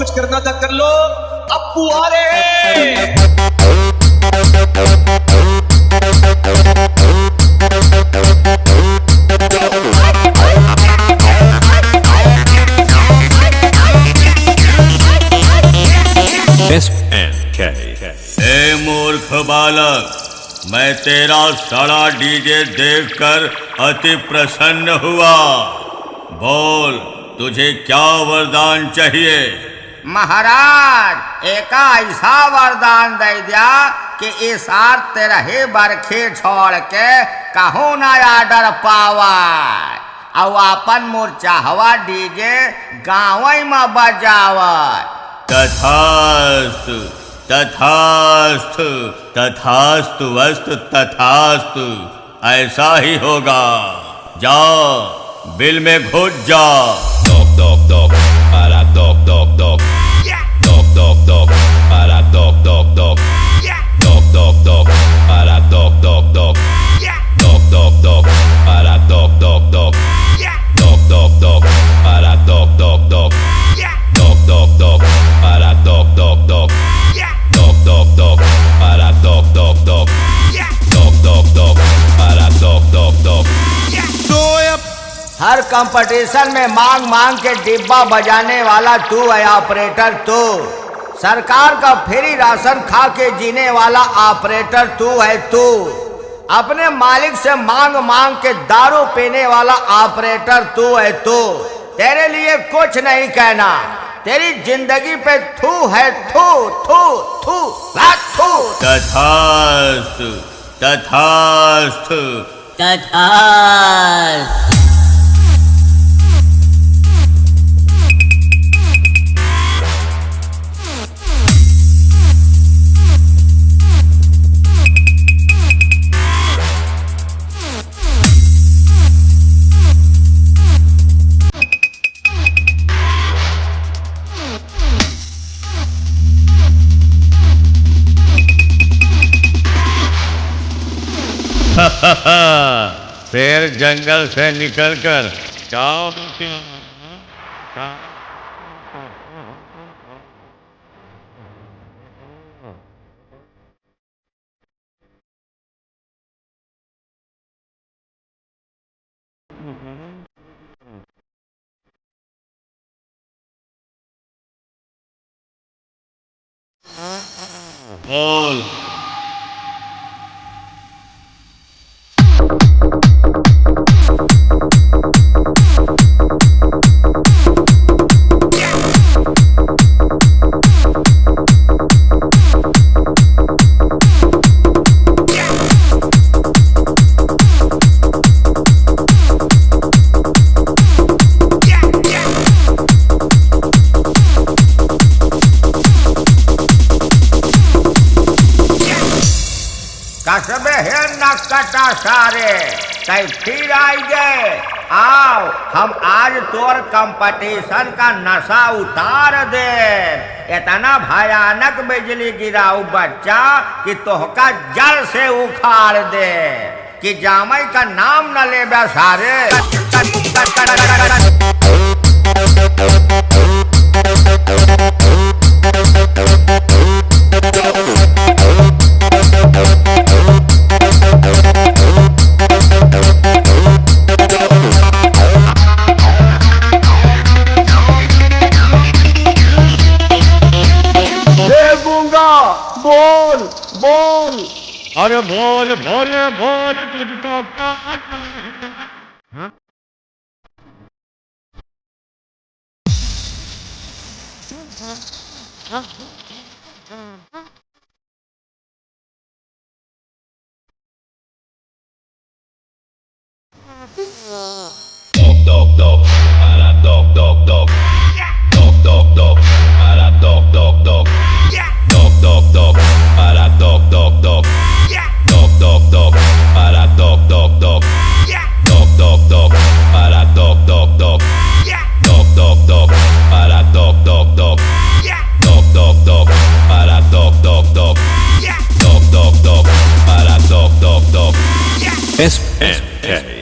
कुछ करना था कर लो, अप्पू आ रहे हैं। ए मूर्ख बालक, मैं तेरा सड़ा डीजे देखकर अति प्रसन्न हुआ। बोल, तुझे क्या वरदान चाहिए? महाराज, एक ऐसा वरदान दे दिया कि इस आर तेरहे बरखे छोड़ के कहूँ ना आडर पावा और अपन मूर्छावा डीजे गाँव में बजावा। तथास्तु तथास्तु तथास्तु वस्तु तथास्तु, ऐसा ही होगा। जाओ, बिल में घुस जाओ। Dok dok dok, para dok dok dok. Dok dok dok, para dok dok dok. Dok dok dok, para dok dok dok. Dok dok dok, para dok dok dok. Dok dok dok, para dok dok dok. Dok dok dok, para dok dok dok. Dok dok dok, para dok dok dok. Dok dok dok, para dok dok dok. हर competition में मांग मांग के डिब्बा बजाने वाला तू है operator तू। सरकार का फ्री राशन खा के जीने वाला ऑपरेटर तू है तू। अपने मालिक से मांग मांग के दारू पीने वाला ऑपरेटर तू है तू। तेरे लिए कुछ नहीं कहना, तेरी जिंदगी पे थू है, थू थू थू थू। तथास्तु तथास्तु तथास्तु। फिर जंगल से निकलकर जाओ। बोल। कसबे है नकटा सारे, कई फिर आई गए। आओ, हम आज तोर कंपटीशन का नशा उतार दे। इतना भयानक बिजली गिराऊ बच्चा कि तोहका जड़ से उखाड़ दे, कि जामई का नाम न ले बे सारे। बोल बोल, अरे बोल बोल बोल। Dok dok dok, para dok dok dok. Dok dok dok, para dok dok dok. Dok dok dok, para dok dok dok. Dok dok dok, para dok dok dok. Dok dok dok, para dok dok dok. Dok dok dok, para dok dok dok. Dok dok dok, para dok dok dok. Dok dok dok, para dok dok dok. SNK